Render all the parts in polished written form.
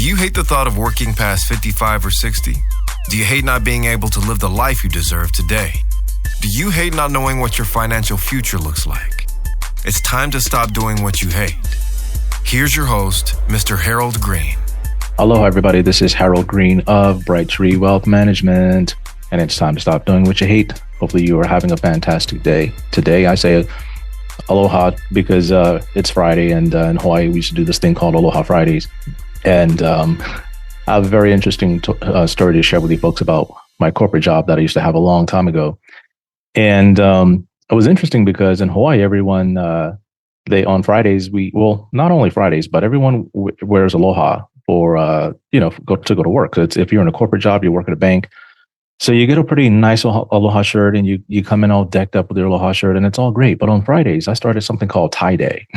Do you hate the thought of working past 55 or 60? Do you hate not being able to live the life you deserve today? Do you hate not knowing what your financial future looks like? It's time to stop doing what you hate. Here's your host, Mr. Harold Green. Aloha, everybody. This is Harold Green of Bright Tree Wealth Management, and it's time to stop doing what you hate. Hopefully you are having a fantastic day. Today, I say aloha because it's Friday, and in Hawaii, we used to do this thing called Aloha Fridays. And I have a very interesting story to share with you folks about my corporate job that I used to have a long time ago. And it was interesting because in Hawaii, everyone, they on Fridays, not only Fridays, but everyone wears aloha for, go to work. So if you're in a corporate job, you work at a bank. So you get a pretty nice aloha shirt and you come in all decked up with your aloha shirt and it's all great. But on Fridays, I started something called tie day.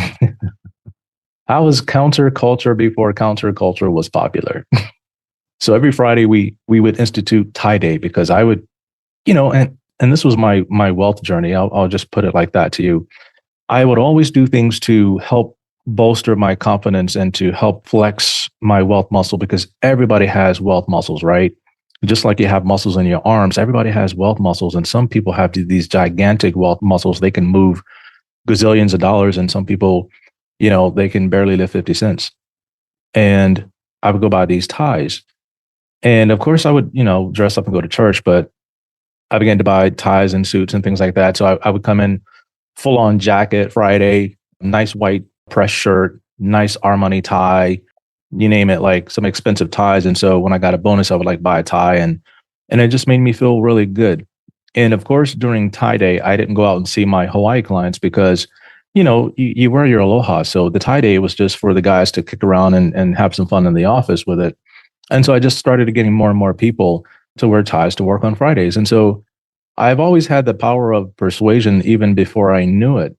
I was counterculture before counterculture was popular. So every Friday we would institute tie day because I would, and this was my wealth journey. I'll just put it like that to you. I would always do things to help bolster my confidence and to help flex my wealth muscle because everybody has wealth muscles, right? Just like you have muscles in your arms, everybody has wealth muscles. And some people have these gigantic wealth muscles. They can move gazillions of dollars. And some people, they can barely lift 50 cents. And I would go buy these ties. And of course I would, dress up and go to church, but I began to buy ties and suits and things like that. So I would come in full on jacket Friday, nice white press shirt, nice Armani tie, you name it, like some expensive ties. And so when I got a bonus, I would buy a tie and it just made me feel really good. And of course, during tie day, I didn't go out and see my Hawaii clients because you wear your aloha. So the tie day was just for the guys to kick around and have some fun in the office with it. And so I just started getting more and more people to wear ties to work on Fridays. And so I've always had the power of persuasion even before I knew it.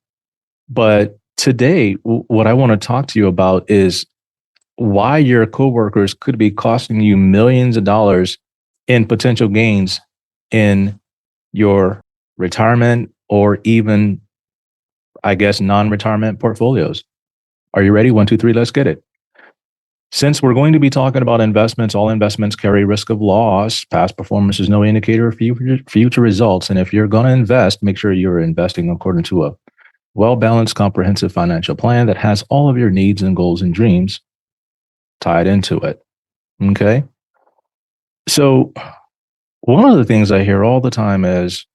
But today, what I want to talk to you about is why your coworkers could be costing you millions of dollars in potential gains in your retirement or even, I guess, non-retirement portfolios. Are you ready? 1, 2, 3, let's get it. Since we're going to be talking about investments, all investments carry risk of loss. Past performance is no indicator of future results. And if you're going to invest, make sure you're investing according to a well-balanced, comprehensive financial plan that has all of your needs and goals and dreams tied into it. Okay? So one of the things I hear all the time is,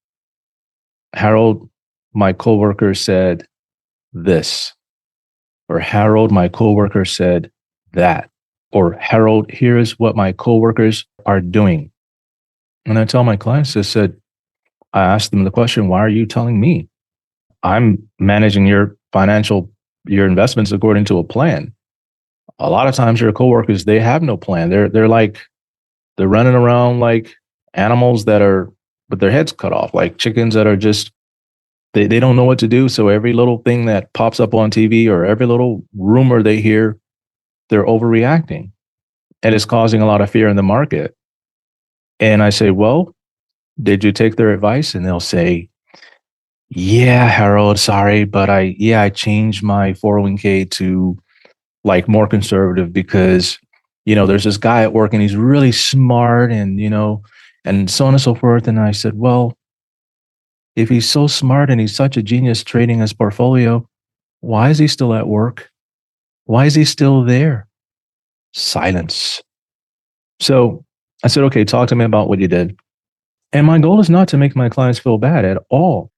Harold, my coworker said this, or Harold, my coworker said that, or Harold, here's what my coworkers are doing. And I tell my clients, I asked them the question, why are you telling me? I'm managing your investments according to a plan. A lot of times your coworkers, they have no plan. They're running around like animals that are with their heads cut off, like chickens that are just, they don't know what to do. So every little thing that pops up on TV or every little rumor they hear, they're overreacting. And it's causing a lot of fear in the market. And I say, well, did you take their advice? And they'll say, yeah, Harold, sorry, but I changed my 401k to more conservative because, there's this guy at work and he's really smart and, and so on and so forth. And I said, well, if he's so smart and he's such a genius trading his portfolio, why is he still at work? Why is he still there? Silence. So I said, okay, talk to me about what you did. And my goal is not to make my clients feel bad at all.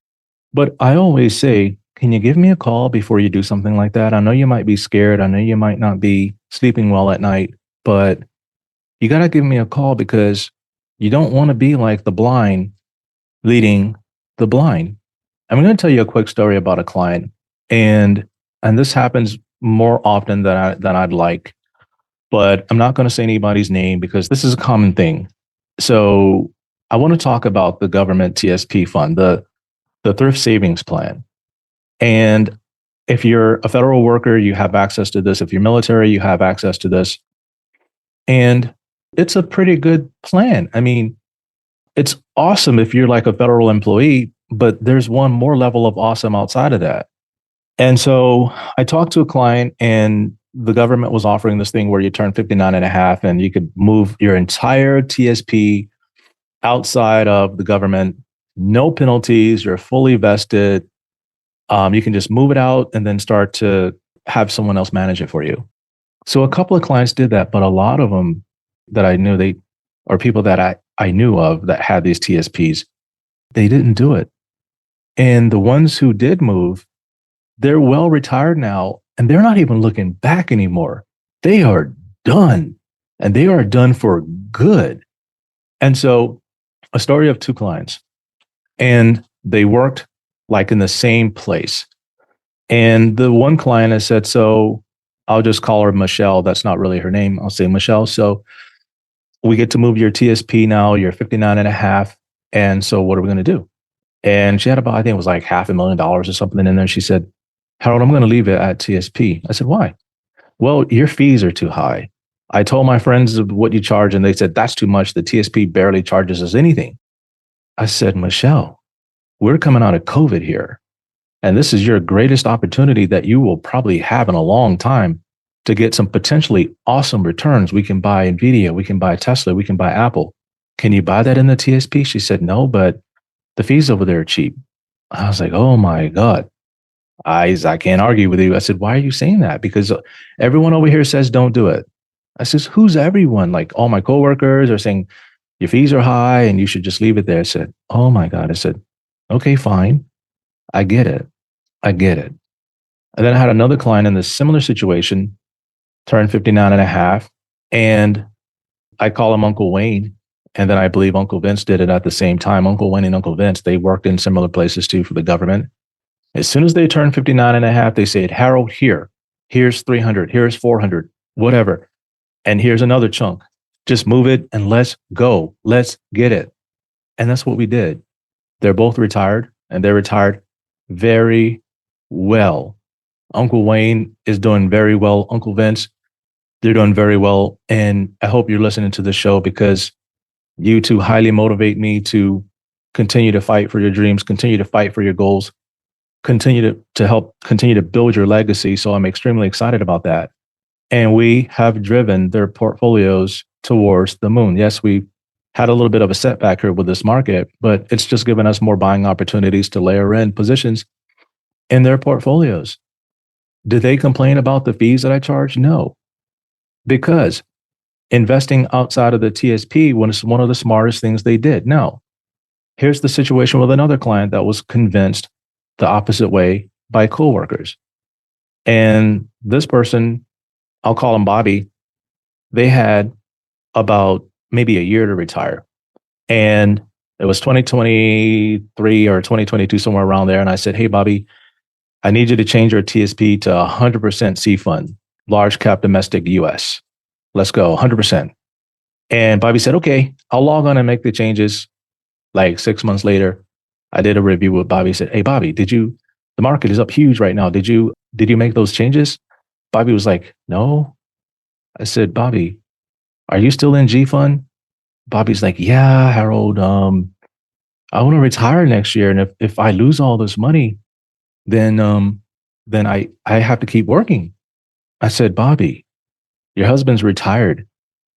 But I always say, can you give me a call before you do something like that? I know you might be scared. I know you might not be sleeping well at night, but you got to give me a call because you don't want to be like the blind leading the blind. I'm going to tell you a quick story about a client, and this happens more often than I'd like, but I'm not going to say anybody's name because this is a common thing. So I want to talk about the government TSP fund, the thrift savings plan. And if you're a federal worker, you have access to this. If you're military, you have access to this. And it's a pretty good plan. I mean, it's awesome if you're like a federal employee, but there's one more level of awesome outside of that. And so I talked to a client and the government was offering this thing where you turn 59 and a half and you could move your entire TSP outside of the government, no penalties, you're fully vested. You can just move it out and then start to have someone else manage it for you. So a couple of clients did that, but a lot of them that I knew, or people that I knew of that had these TSPs, they didn't do it. And the ones who did move, they're well retired now, and they're not even looking back anymore. They are done, and they are done for good. And so a story of two clients, and they worked like in the same place. And the one client has said, so I'll just call her Michelle. That's not really her name. I'll say Michelle. So we get to move your TSP now. You're 59 and a half. And so what are we going to do? And she had about, I think it was like $500,000 or something in there. She said, Harold, I'm going to leave it at TSP. I said, why? Well, your fees are too high. I told my friends what you charge, and they said, that's too much. The TSP barely charges us anything. I said, Michelle, we're coming out of COVID here. And this is your greatest opportunity that you will probably have in a long time to get some potentially awesome returns. We can buy NVIDIA, we can buy Tesla, we can buy Apple. Can you buy that in the TSP? She said, no, but the fees over there are cheap. I was like, oh my God. I can't argue with you. I said, why are you saying that? Because everyone over here says don't do it. I says, who's everyone? Like all my coworkers are saying your fees are high and you should just leave it there. I said, oh my God. I said, okay, fine. I get it. And then I had another client in this similar situation, turned 59 and a half. And I call him Uncle Wayne. And then I believe Uncle Vince did it at the same time. Uncle Wayne and Uncle Vince, they worked in similar places too for the government. As soon as they turned 59 and a half, they said, Harold, here's 300, here's 400, whatever. And here's another chunk. Just move it and let's go. Let's get it. And that's what we did. They're both retired, and they're retired very well. Uncle Wayne is doing very well. Uncle Vince, they're doing very well. And I hope you're listening to the show because you two highly motivate me to continue to fight for your dreams, continue to fight for your goals, continue to help continue to build your legacy. So I'm extremely excited about that. And we have driven their portfolios towards the moon. Yes, we had a little bit of a setback here with this market, but it's just given us more buying opportunities to layer in positions in their portfolios. Did they complain about the fees that I charge? No, because investing outside of the TSP was one of the smartest things they did. Now, here's the situation with another client that was convinced the opposite way by coworkers. And this person, I'll call him Bobby, they had about maybe a year to retire. And it was 2023 or 2022, somewhere around there. And I said, hey, Bobby, I need you to change your TSP to 100% C fund, large cap domestic US. Let's go, 100%. And Bobby said, okay, I'll log on and make the changes. Like 6 months later, I did a review with Bobby. Said, hey, Bobby, the market is up huge right now. Did you make those changes? Bobby was like, no. I said, Bobby, are you still in G Fund? Bobby's like, yeah, Harold, I want to retire next year. And if I lose all this money, then I have to keep working. I said, Bobby, your husband's retired.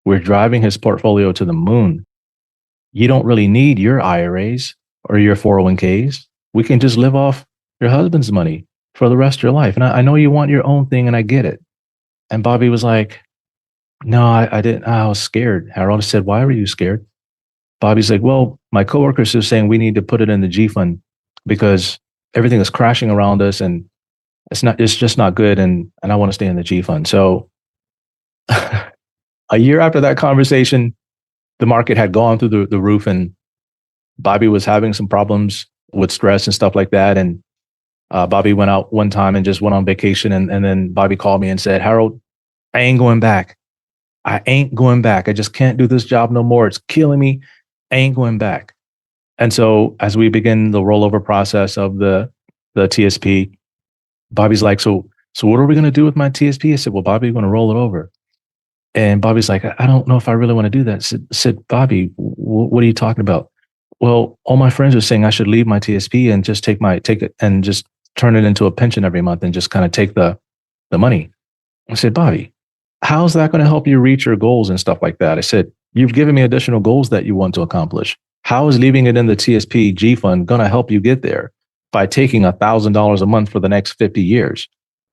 We're driving his portfolio to the moon. You don't really need your IRAs or your 401ks. We can just live off your husband's money for the rest of your life. And I know you want your own thing, and I get it. And Bobby was like, no, I didn't. I was scared. Harold said, why were you scared? Bobby's like, well, my coworkers are saying we need to put it in the G Fund because everything is crashing around us and it's just not good. And I want to stay in the G Fund. So a year after that conversation, the market had gone through the roof, and Bobby was having some problems with stress and stuff like that. And Bobby went out one time and just went on vacation. And then Bobby called me and said, Harold, I ain't going back. I just can't do this job no more. It's killing me. I ain't going back. And so as we begin the rollover process of the TSP, Bobby's like, so what are we going to do with my TSP? I said, well, Bobby, we're going to roll it over. And Bobby's like, I don't know if I really want to do that. I said, Bobby, what are you talking about? Well, all my friends are saying I should leave my TSP and just take it and just turn it into a pension every month and just kind of take the money. I said, Bobby, how's that going to help you reach your goals and stuff like that? I said, you've given me additional goals that you want to accomplish. How is leaving it in the TSP G fund going to help you get there by taking $1,000 a month for the next 50 years?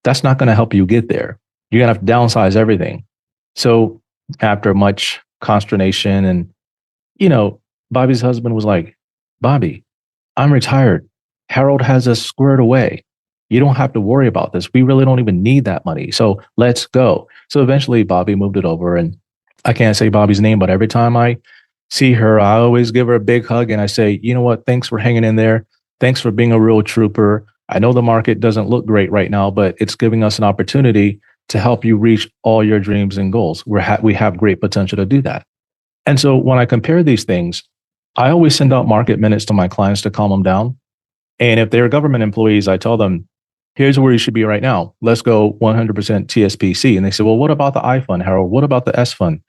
That's not going to help you get there. You're going to have to downsize everything. So after much consternation and, Bobby's husband was like, Bobby, I'm retired. Harold has us squared away. You don't have to worry about this. We really don't even need that money. So let's go. So eventually Bobby moved it over, and I can't say Bobby's name, but every time I see her, I always give her a big hug and I say, you know what? Thanks for hanging in there. Thanks for being a real trooper. I know the market doesn't look great right now, but it's giving us an opportunity to help you reach all your dreams and goals. We have great potential to do that. And so when I compare these things, I always send out market minutes to my clients to calm them down. And if they're government employees, I tell them, here's where you should be right now. Let's go 100% TSPC. And they say, well, what about the I fund, Harold? What about the S fund?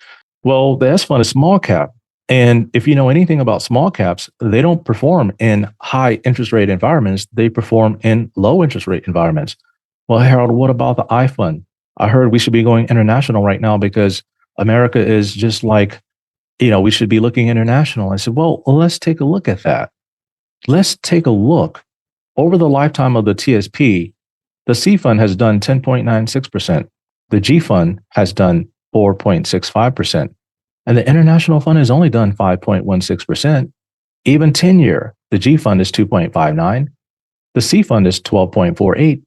Well, the S fund is small cap. And if you know anything about small caps, they don't perform in high interest rate environments. They perform in low interest rate environments. Well, Harold, what about the I fund? I heard we should be going international right now because America is just like, we should be looking international. I said, well, let's take a look at that. Let's take a look. Over the lifetime of the TSP, the C fund has done 10.96%. The G fund has done 4.65%. And the international fund has only done 5.16%. Even 10-year, the G fund is 2.59. The C fund is 12.48.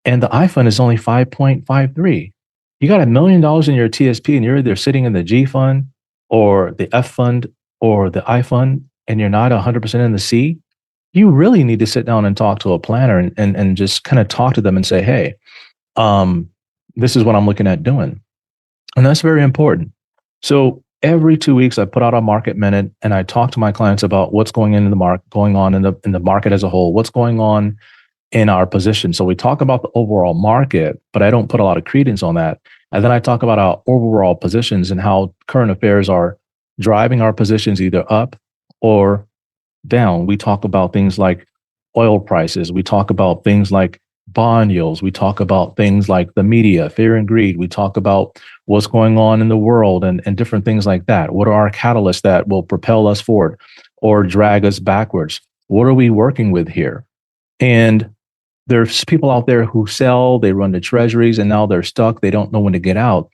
And the I fund is only 5.53. You got $1 million in your TSP and you're either sitting in the G fund or the F fund or the I fund, and you're not 100% in the C. You really need to sit down and talk to a planner and just kind of talk to them and say, hey, this is what I'm looking at doing. And that's very important. So every 2 weeks, I put out a market minute and I talk to my clients about what's going on in the market as a whole, what's going on in our position. So we talk about the overall market, but I don't put a lot of credence on that. And then I talk about our overall positions and how current affairs are driving our positions either up or down. We talk about things like oil prices. We talk about things like bond yields. We talk about things like the media, fear and greed. We talk about what's going on in the world and different things like that. What are our catalysts that will propel us forward or drag us backwards? What are we working with here? And there's people out there who sell, they run the treasuries, and now they're stuck. They don't know when to get out.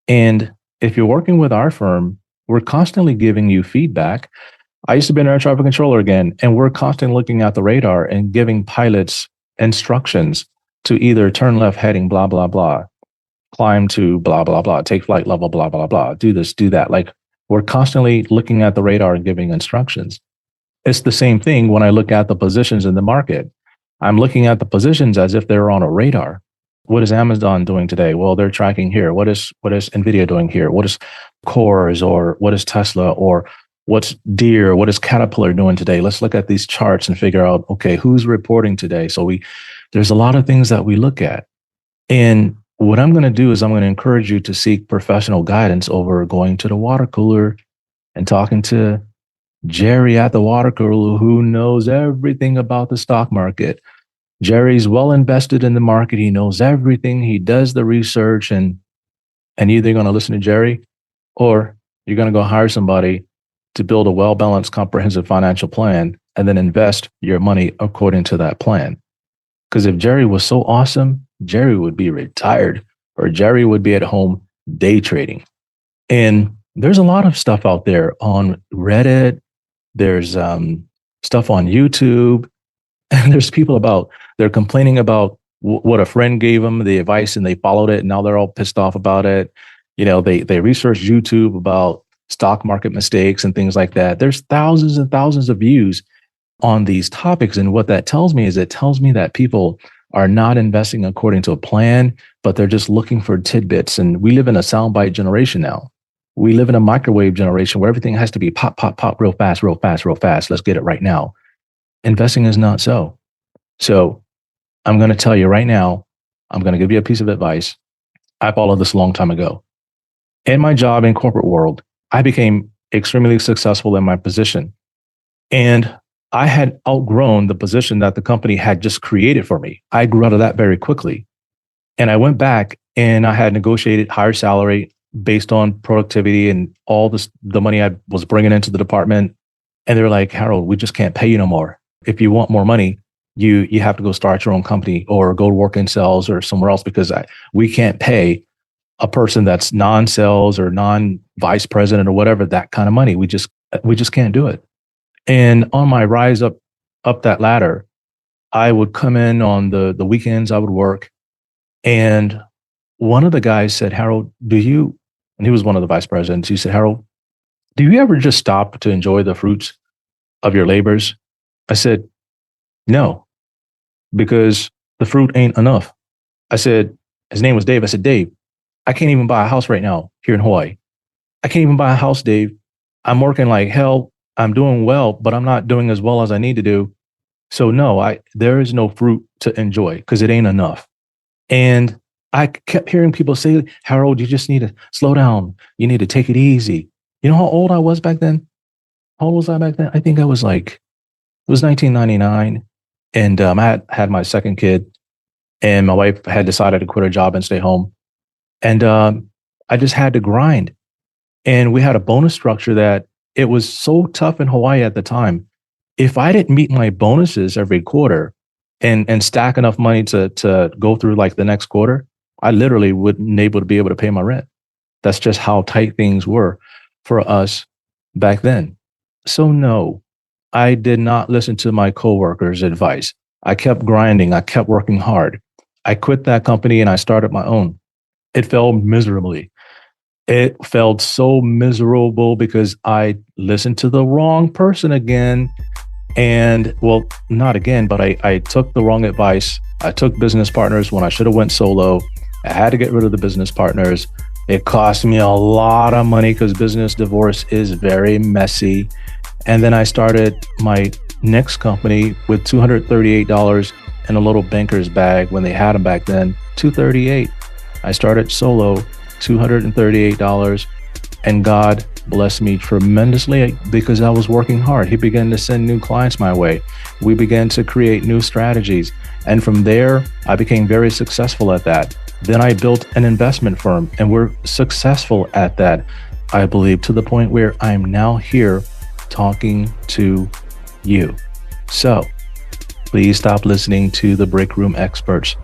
And if you're working with our firm, we're constantly giving you feedback. I used to be an air traffic controller again, and we're constantly looking at the radar and giving pilots instructions to either turn left heading, blah, blah, blah, climb to blah, blah, blah, take flight level, blah, blah, blah, do this, do that. Like we're constantly looking at the radar and giving instructions. It's the same thing when I look at the positions in the market. I'm looking at the positions as if they're on a radar. What is Amazon doing today? Well, they're tracking here. What is NVIDIA doing here? What is Coworkers, or what is Tesla, or what's Deere? What is Caterpillar doing today? Let's look at these charts and figure out, okay, who's reporting today? So there's a lot of things that we look at. And what I'm going to do is I'm going to encourage you to seek professional guidance over going to the water cooler and talking to Jerry at the water cooler who knows everything about the stock market. Jerry's well invested in the market. He knows everything. He does the research, and either you're going to listen to Jerry or you're going to go hire somebody to build a well-balanced, comprehensive financial plan and then invest your money according to that plan. Because if Jerry was so awesome, Jerry would be retired or Jerry would be at home day trading. And there's a lot of stuff out there on Reddit. There's stuff on YouTube. And there's people they're complaining about what a friend gave them, the advice, and they followed it. And now they're all pissed off about it. They researched YouTube about stock market mistakes and things like that. There's thousands and thousands of views on these topics. And what that tells me is it tells me that people are not investing according to a plan, but they're just looking for tidbits. And we live in a soundbite generation now. We live in a microwave generation where everything has to be pop, pop, pop, real fast, real fast, real fast. Let's get it right now. Investing is not so. So I'm going to tell you right now, I'm going to give you a piece of advice. I followed this a long time ago. In my job in corporate world, I became extremely successful in my position. And I had outgrown the position that the company had just created for me. I grew out of that very quickly. And I went back and I had negotiated higher salary based on productivity and all the money I was bringing into the department. And they're like, Harold, we just can't pay you no more. If you want more money, you have to go start your own company or go to work in sales or somewhere else, because we can't pay a person that's non-sales or non-vice president or whatever, that kind of money. We just can't do it. And on my rise up that ladder, I would come in on the weekends, I would work. And one of the guys said, Harold, and he was one of the vice presidents, he said, Harold, do you ever just stop to enjoy the fruits of your labors? I said, no, because the fruit ain't enough. I said, his name was Dave. I said, Dave, I can't even buy a house right now here in Hawaii. I can't even buy a house, Dave. I'm working like hell. I'm doing well, but I'm not doing as well as I need to do. So no, there is no fruit to enjoy because it ain't enough. And I kept hearing people say, Harold, you just need to slow down. You need to take it easy. You know how old I was back then? How old was I back then? I think it was 1999. And I had my second kid, and my wife had decided to quit her job and stay home. And I just had to grind. And we had a bonus structure that it was so tough in Hawaii at the time. If I didn't meet my bonuses every quarter and stack enough money to go through like the next quarter, I literally wouldn't be able to pay my rent. That's just how tight things were for us back then. So no, I did not listen to my coworkers' advice. I kept grinding. I kept working hard. I quit that company and I started my own. It failed miserably. It felt so miserable because I listened to the wrong person again. And well, not again, but I took the wrong advice. I took business partners when I should have went solo. I had to get rid of the business partners. It cost me a lot of money because business divorce is very messy. And then I started my next company with $238 in a little banker's bag when they had them back then, $238. I started solo, $238, and God blessed me tremendously because I was working hard. He began to send new clients my way. We began to create new strategies. And from there, I became very successful at that. Then I built an investment firm, and we're successful at that, I believe, to the point where I'm now here talking to you. So please stop listening to the break room experts.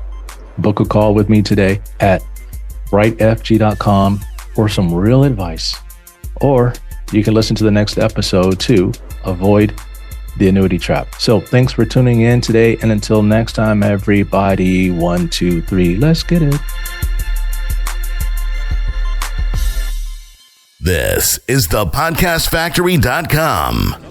Book a call with me today at brightfg.com for some real advice. Or you can listen to the next episode to avoid the annuity trap. So thanks for tuning in today. And until next time, everybody, 1, 2, 3, let's get it. This is the podcastfactory.com.